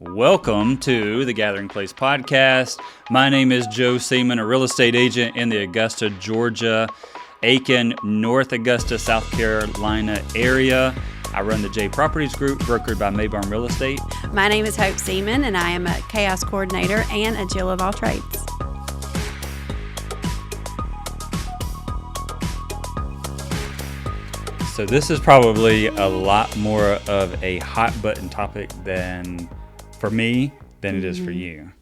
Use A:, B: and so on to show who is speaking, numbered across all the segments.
A: Welcome to the Gathering Place podcast. My name is Joe Seaman, a real estate agent in the Augusta, Georgia, Aiken, North Augusta, South Carolina area. I run the J Properties Group, brokered by Maybarn Real Estate.
B: My name is Hope Seaman, and I am a chaos coordinator and a Jill of all trades.
A: So this is probably a lot more of a hot button topic for me than it is for you.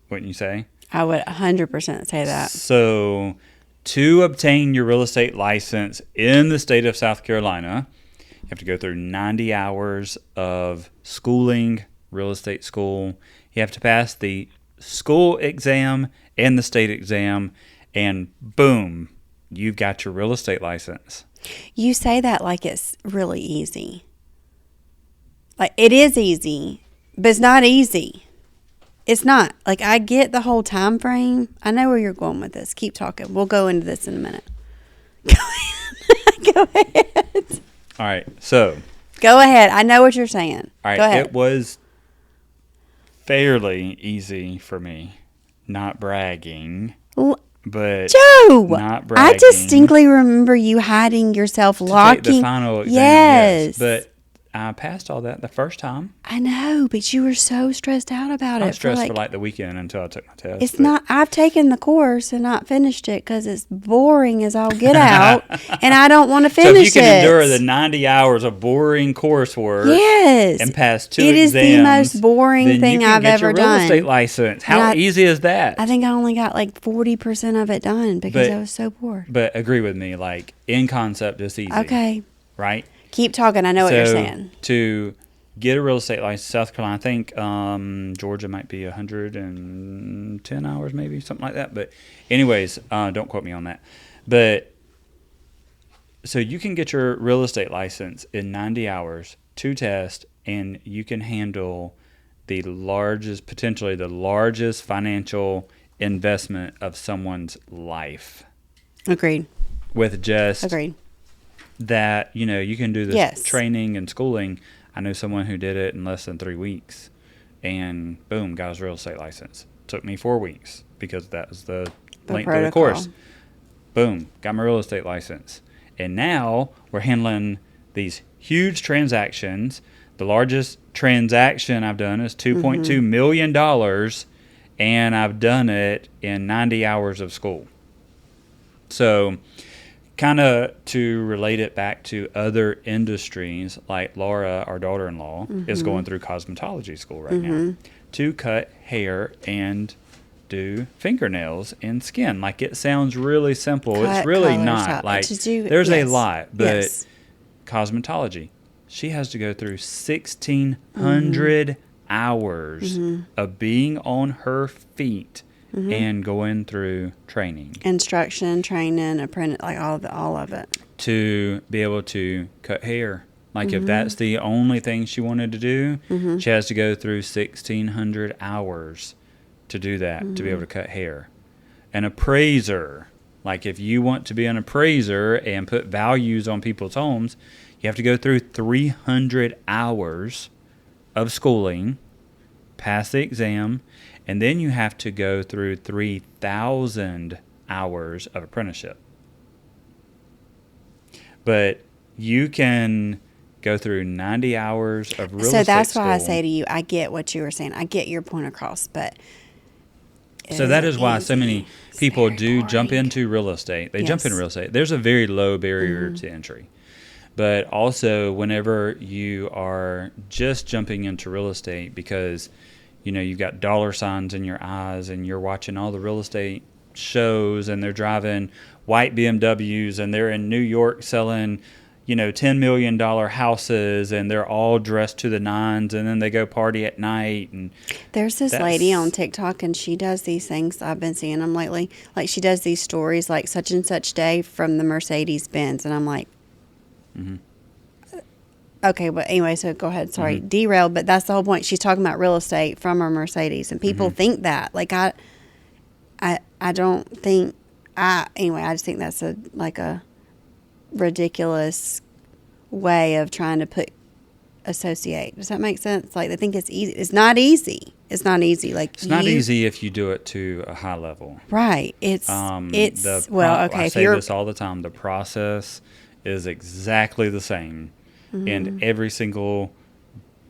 A: Wouldn't you say?
B: I would 100% say that.
A: So to obtain your real estate license in the state of South Carolina, you have to go through 90 hours of schooling, real estate school. You have to pass the school exam and the state exam, and boom, you've got your real estate license.
B: You say that like it's really easy. Like, it is easy, but it's not easy. It's not. Like, I get the whole time frame. I know where you're going with this. Keep talking. We'll go into this in a minute. Go ahead.
A: All right, so.
B: Go ahead. I know what you're saying.
A: All right,
B: go ahead.
A: It was fairly easy for me, not bragging. But
B: Joe,
A: not bragging.
B: I distinctly remember you hiding yourself, locking.
A: Take the final exam,
B: yes.
A: But I passed all that the first time.
B: I know, but you were so stressed out about it.
A: I was stressed for like the weekend until I took my test.
B: It's not. I've taken the course and not finished it because it's boring as all get out, and I don't want to finish it.
A: So if you can endure the 90 hours of boring coursework,
B: yes,
A: and pass two
B: it
A: exams,
B: is the most boring thing I've ever done.
A: Real estate license. How easy is that?
B: I think I only got like 40% of it done because I was so bored.
A: But agree with me, like in concept, it's easy.
B: Okay,
A: right.
B: Keep talking. I know what you're saying.
A: To get a real estate license, South Carolina, I think Georgia might be 110 hours, maybe something like that. But anyways, don't quote me on that. But so you can get your real estate license in 90 hours, 2 tests, and you can handle potentially the largest financial investment of someone's life.
B: Agreed.
A: With just
B: agreed.
A: That, you can do this training and schooling. I know someone who did it in less than 3 weeks and boom, got his real estate license. Took me 4 weeks because that was the length of the course. Boom, got my real estate license. And now we're handling these huge transactions. The largest transaction I've done is $2.2 million, and I've done it in 90 hours of school. So kind of to relate it back to other industries, like Laura, our daughter-in-law, is going through cosmetology school right now to cut hair and do fingernails and skin. Like, it sounds really simple. It's really not. Like, there's a lot, but cosmetology, she has to go through 1,600 hours of being on her feet and going through training.
B: Instruction, training, apprentice, like all of it. To
A: be able to cut hair. Like, if that's the only thing she wanted to do, she has to go through 1,600 hours to do that, to be able to cut hair. An appraiser. Like, if you want to be an appraiser and put values on people's homes, you have to go through 300 hours of schooling, pass the exam, and then you have to go through 3,000 hours of apprenticeship. But you can go through 90 hours of real estate school.
B: So that's why I say to you, I get what you were saying. I get your point across, but...
A: So that is why so many people do jump into real estate. They jump into real estate. There's a very low barrier to entry. But also, whenever you are just jumping into real estate because... you've got dollar signs in your eyes and you're watching all the real estate shows and they're driving white BMWs and they're in New York selling, $10 million houses and they're all dressed to the nines and then they go party at night. And
B: there's this lady on TikTok and she does these things. I've been seeing them lately. Like, she does these stories like such and such day from the Mercedes-Benz. And I'm like, okay, but anyway, so go ahead. Sorry, derailed, but that's the whole point. She's talking about real estate from her Mercedes, and people think that. Like, I don't think. Anyway, I just think that's a ridiculous way of trying to put associate. Does that make sense? Like they think it's easy. It's not easy. It's not easy. Like
A: it's not easy if you do it to a high level.
B: Right. Okay.
A: I say this all the time. The process is exactly the same in every single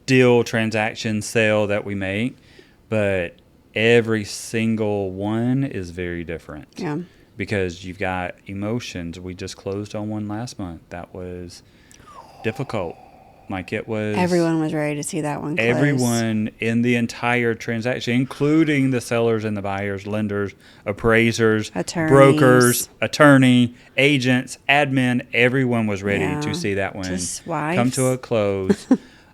A: deal, transaction, sale that we make, but every single one is very different.
B: Yeah.
A: Because you've got emotions. We just closed on one last month. That was difficult. Like it was.
B: Everyone was ready to see that one close.
A: Everyone in the entire transaction, including the sellers and the buyers, lenders, appraisers, brokers, attorney, agents, admin, everyone was ready to see that one come to a close.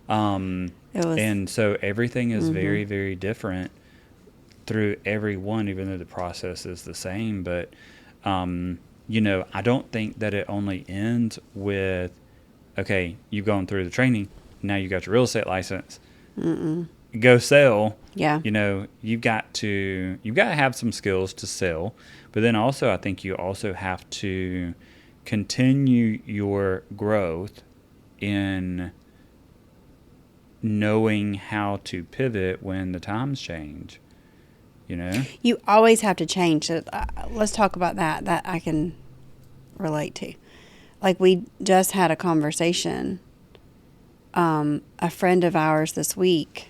A: And so everything is very, very different through every one, even though the process is the same. But, I don't think that it only ends with, okay, you've gone through the training, now you got your real estate license. Go sell.
B: Yeah.
A: You've got to have some skills to sell, but then also I think you also have to continue your growth in knowing how to pivot when the times change.
B: You always have to change. Let's talk about that. That I can relate to. Like we just had a conversation. A friend of ours this week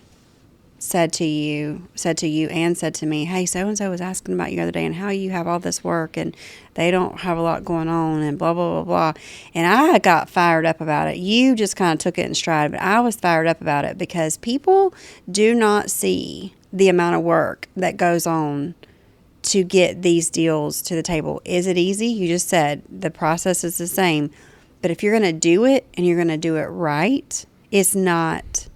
B: said to you and said to me, hey, so-and-so was asking about you the other day and how you have all this work and they don't have a lot going on and blah, blah, blah, blah. And I got fired up about it. You just kind of took it in stride, but I was fired up about it because people do not see the amount of work that goes on to get these deals to the table. Is it easy? You just said the process is the same. But if you're going to do it and you're going to do it right, it's not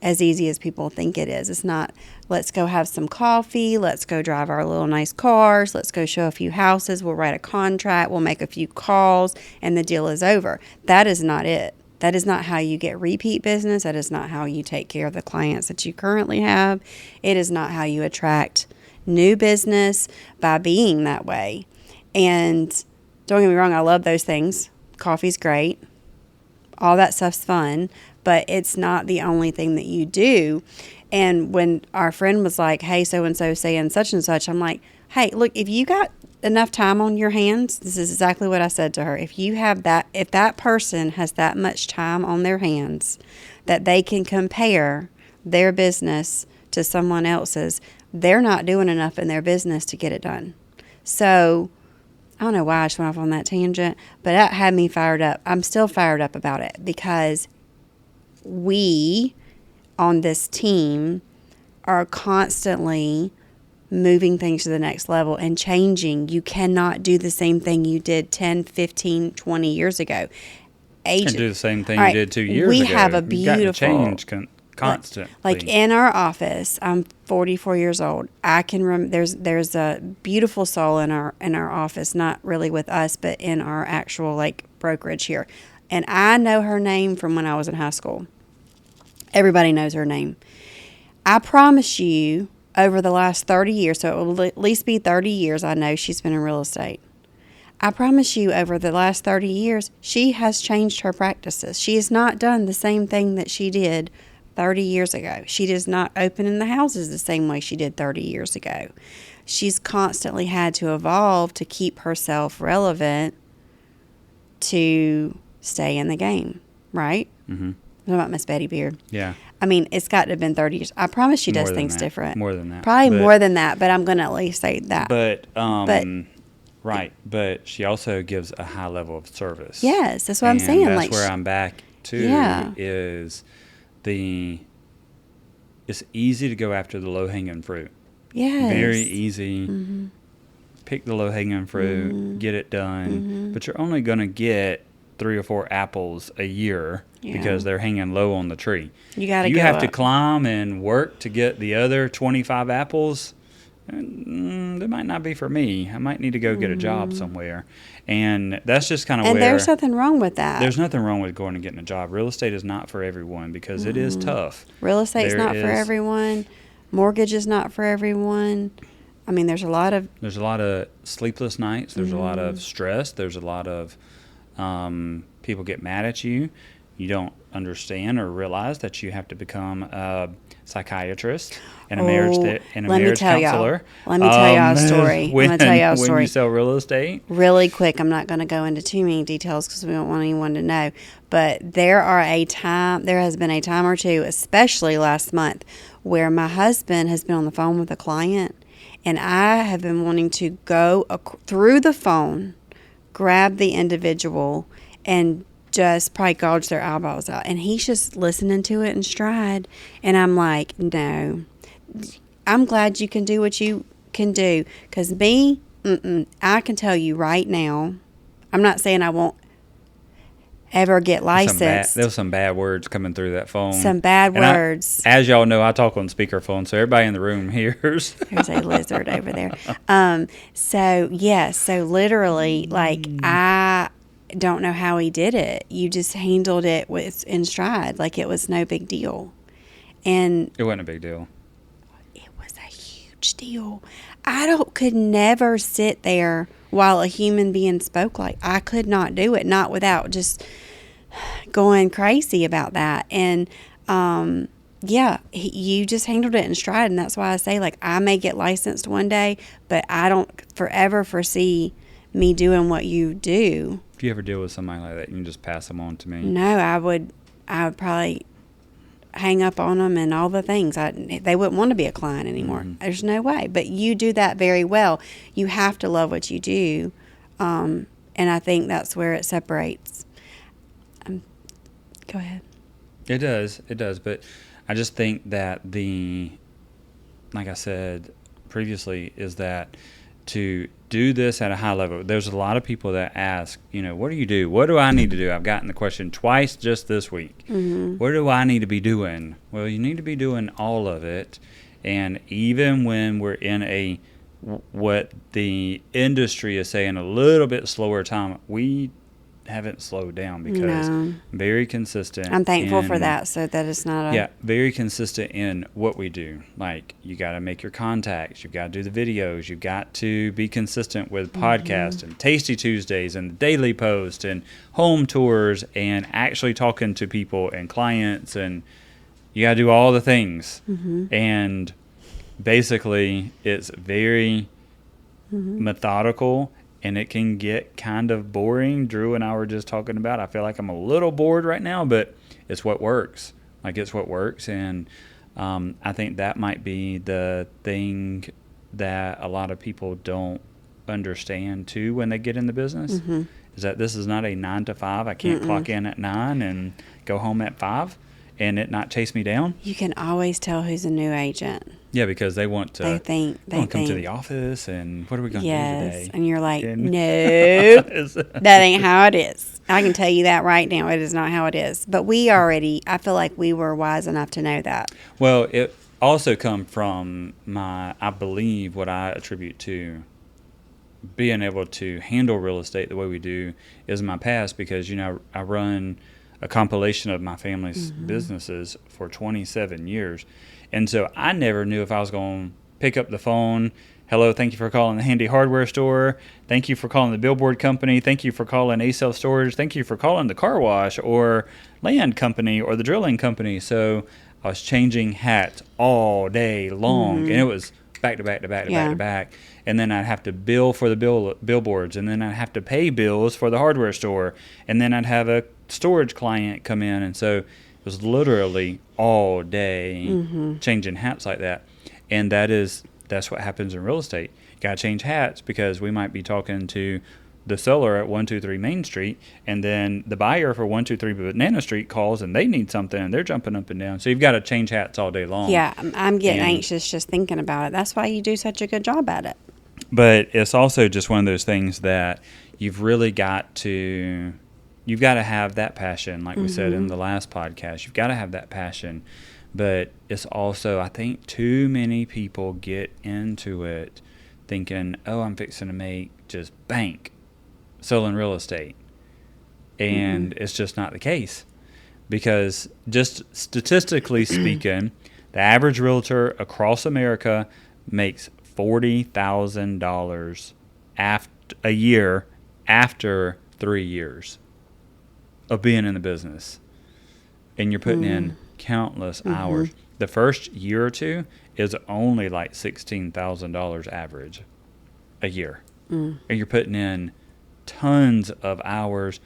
B: as easy as people think it is. It's not, let's go have some coffee, let's go drive our little nice cars, let's go show a few houses, we'll write a contract, we'll make a few calls, and the deal is over. That is not it. That is not how you get repeat business. That is not how you take care of the clients that you currently have. It is not how you attract new business by being that way. And don't get me wrong, I love those things. Coffee's great. All that stuff's fun, but it's not the only thing that you do. And when our friend was like, hey, so-and-so saying such and such, I'm like, hey, look, if you got enough time on your hands, this is exactly what I said to her. If that person has that much time on their hands that they can compare their business to someone else's, they're not doing enough in their business to get it done. So I don't know why I just went off on that tangent, but that had me fired up. I'm still fired up about it because we on this team are constantly moving things to the next level and changing. You cannot do the same thing you did 10, 15, 20 years ago.
A: And do the same thing you did 2 years ago.
B: We have a beautiful
A: change constantly.
B: Like in our office, I'm 44 years old. I can remember there's a beautiful soul in our office, not really with us, but in our actual brokerage here. And I know her name from when I was in high school. Everybody knows her name. I promise you, over the last 30 years, so it will at least be 30 years, I know she's been in real estate. I promise you, over the last 30 years, she has changed her practices. She has not done the same thing that she did 30 years ago. She does not open in the houses the same way she did 30 years ago. She's constantly had to evolve to keep herself relevant to stay in the game, right?
A: Mm-hmm.
B: What about Miss Betty Beard?
A: Yeah.
B: I mean, it's got to have been 30 years. I promise she does things different.
A: More than that.
B: Probably more than that, but I'm going to at least say that.
A: Right. But she also gives a high level of service.
B: Yes, that's what I'm saying.
A: That's where I'm back to is it's easy to go after the low-hanging fruit.
B: Yes.
A: Very easy.
B: Mm-hmm.
A: Pick the low-hanging fruit, get it done. But you're only going to get 3 or 4 apples a year because they're hanging low on the tree. You have to climb and work to get the other 25 apples. That might not be for me. I might need to go get a job somewhere. And that's just kind of
B: And there's nothing wrong with that.
A: There's nothing wrong with going and getting a job. Real estate is not for everyone because it is tough.
B: Real estate's not for everyone. Mortgage is not for everyone. I mean, there's a lot of
A: sleepless nights. There's a lot of stress. There's a lot of people get mad at you. you don't understand or realize that you have to become a psychiatrist and a marriage counselor.
B: Let me tell y'all a story.
A: When you sell real estate.
B: Really quick, I'm not going to go into too many details because we don't want anyone to know. But there has been a time or two, especially last month, where my husband has been on the phone with a client, and I have been wanting to go through the phone, grab the individual, and just probably gouge their eyeballs out. And he's just listening to it in stride. And I'm like, no, I'm glad you can do what you can do. Because me, I can tell you right now, I'm not saying I won't ever get licensed.
A: There was some bad words coming through that phone.
B: Some bad words.
A: As y'all know, I talk on speakerphone, so everybody in the room hears.
B: There's a lizard over there. So literally, like, I don't know how he did it. You just handled it in stride, like it was no big deal. And
A: it wasn't a big deal.
B: It was a huge deal. Could never sit there while a human being spoke. Like, I could not do it, not without just going crazy about that. And you just handled it in stride, and that's why I say, like, I may get licensed one day, but I don't forever foresee me doing what you do.
A: If you ever deal with somebody like that, you can just pass them on to me.
B: No, I would probably hang up on them and all the things. They wouldn't want to be a client anymore. Mm-hmm. There's no way. But you do that very well. You have to love what you do, and I think that's where it separates. Go ahead.
A: It does. But I just think that like I said previously, is that to do this at a high level, there's a lot of people that ask, what do you do? What do I need to do? I've gotten the question twice just this week. Mm-hmm. What do I need to be doing? Well, you need to be doing all of it. And even when we're in what the industry is saying, a little bit slower time, we haven't slowed down because very consistent.
B: I'm thankful for that, so that it's not
A: very consistent in what we do. Like, you got to make your contacts, you've got to do the videos, you've got to be consistent with podcasts and Tasty Tuesdays and the Daily Post and home tours and actually talking to people and clients, and you got to do all the things. Mm-hmm. And basically, it's very methodical. And it can get kind of boring. Drew and I were just talking about, I feel like I'm a little bored right now, but it's what works. It's what works. And I think that might be the thing that a lot of people don't understand, too, when they get in the business, is that this is not a 9 to 5. I can't clock in at 9 and go home at 5 and it not chase me down.
B: You can always tell who's a new agent.
A: Yeah, because they want to.
B: They think
A: come to the office and what are we going to do today?
B: Yes, and you're like, no, that ain't how it is. I can tell you that right now. It is not how it is. But I feel like we were wise enough to know that.
A: Well, it also come from I believe what I attribute to being able to handle real estate the way we do is my past, because, I run a compilation of my family's businesses for 27 years. And so I never knew if I was going to pick up the phone. Hello, thank you for calling the Handy Hardware Store. Thank you for calling the Billboard Company. Thank you for calling A-Self Storage. Thank you for calling the car wash or land company or the drilling company. So I was changing hats all day long, and it was back to back to back to back to back. And then I'd have to bill for the billboards, and then I'd have to pay bills for the hardware store, and then I'd have a storage client come in. And so it was literally all day changing hats like that. And that's what happens in real estate. You got to change hats because we might be talking to the seller at 123 Main Street, and then the buyer for 123 Banana Street calls and they need something and they're jumping up and down. So you've got to change hats all day long.
B: Yeah, I'm getting anxious just thinking about it. That's why you do such a good job at it.
A: But it's also just one of those things that you've really got to have that passion, like we said in the last podcast. You've got to have that passion. But it's also, I think, too many people get into it thinking, oh, I'm fixing to make just bank selling real estate. And it's just not the case. Because just statistically speaking, the average realtor across America makes $40,000 a year after 3 years of being in the business. and you're putting in countless hours. The first year or two is only like $16,000 average a year. And you're putting in tons of hours,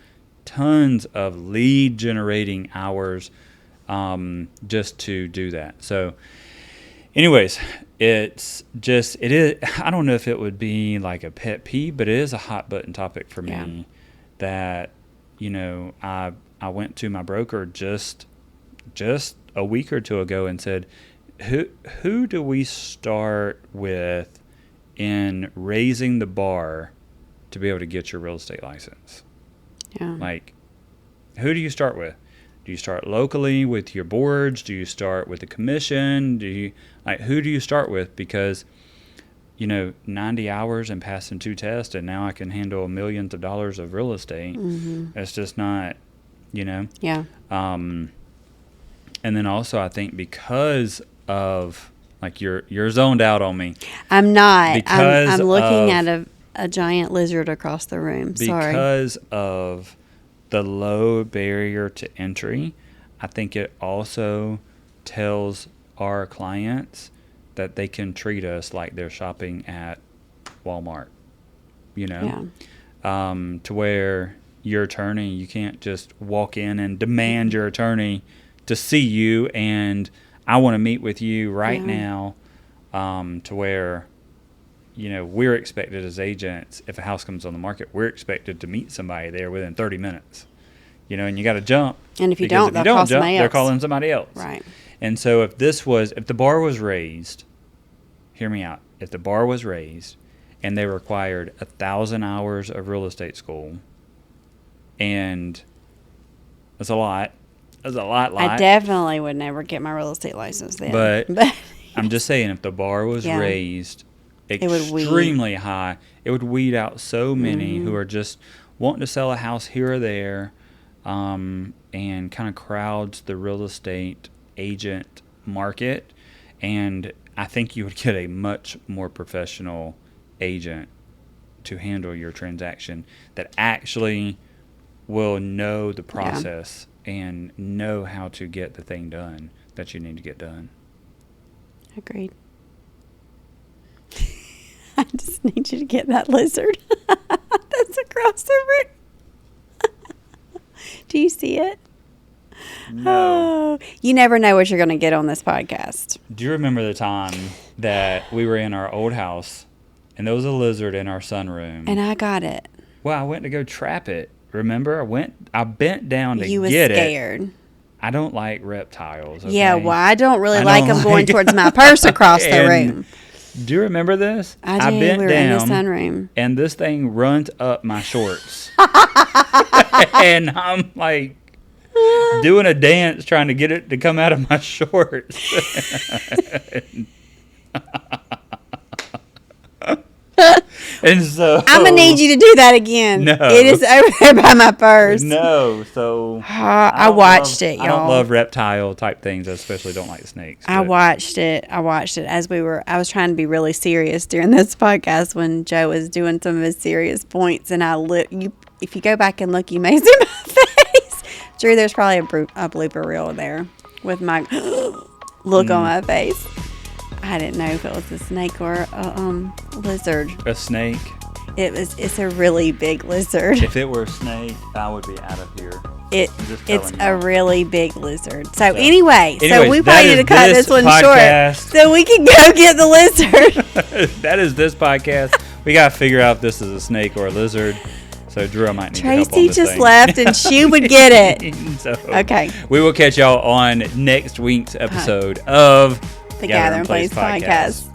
A: tons of lead generating hours just to do that. So anyways, it is, I don't know if it would be like a pet peeve, but it is a hot button topic for me that, I went to my broker just a week or two ago and said, who do we start with in raising the bar to be able to get your real estate license?
B: Yeah.
A: Like, who do you start with? Do you start locally with your boards? Do you start with the commission? Who do you start with? Because, 90 hours and passing 2 tests, and now I can handle millions of dollars of real estate. It's just not,
B: Yeah.
A: And then also I think because of, like, you're zoned out on me.
B: I'm not.
A: Because
B: I'm looking at a giant lizard across the room. Sorry.
A: Because of the low barrier to entry, I think it also tells our clients that they can treat us like they're shopping at Walmart, to where your attorney, you can't just walk in and demand your attorney to see you and I want to meet with you right now, to where, we're expected as agents, if a house comes on the market, we're expected to meet somebody there within 30 minutes, and you got to jump.
B: And if you don't jump,
A: they're calling somebody else.
B: Right.
A: And so if the bar was raised, hear me out, if the bar was raised and they required 1,000 hours of real estate school, and that's a lot.
B: I definitely would never get my real estate license then.
A: But I'm just saying, if the bar was raised extremely high, it would weed out so many who are just wanting to sell a house here or there, and kind of crowds the real estate agent market. And I think you would get a much more professional agent to handle your transaction that actually will know the process and know how to get the thing done that you need to get done.
B: Agreed. I just need you to get that lizard that's across the room. Do you see it?
A: No.
B: Oh, you never know what you're going to get on this podcast.
A: Do you remember the time that we were in our old house and there was a lizard in our sunroom?
B: And I got it.
A: Well, I went to go trap it. Remember? I bent down to get it.
B: You were scared.
A: I don't like reptiles. Okay?
B: Yeah, well, I don't really like them going towards my purse across the room.
A: Do you remember this?
B: I do. We were in the sunroom.
A: And this thing runs up my shorts. And I'm like doing a dance trying to get it to come out of my shorts. And so
B: I'm gonna need you to do that again.
A: No,
B: it is over there by my purse.
A: No, so
B: I watched it, y'all.
A: I don't love reptile type things. I especially don't like snakes.
B: I watched it as I was trying to be really serious during this podcast when Joe was doing some of his serious points, and if you go back and look, you may see my face. Drew, there's probably a blooper reel there with my look on my face. I didn't know if it was a snake or a lizard.
A: A snake?
B: It's a really big lizard.
A: If it were a snake, I would be out of here.
B: It's a really big lizard. So anyway, we probably need to cut this one
A: podcast
B: short so we can go get the lizard.
A: That is this podcast. We got to figure out if this is a snake or a lizard. So Drew, I might need help on
B: Tracy
A: this
B: just
A: thing.
B: left and she would get it.
A: So
B: okay.
A: We will catch y'all on next week's episode of
B: the Gather and Place podcast.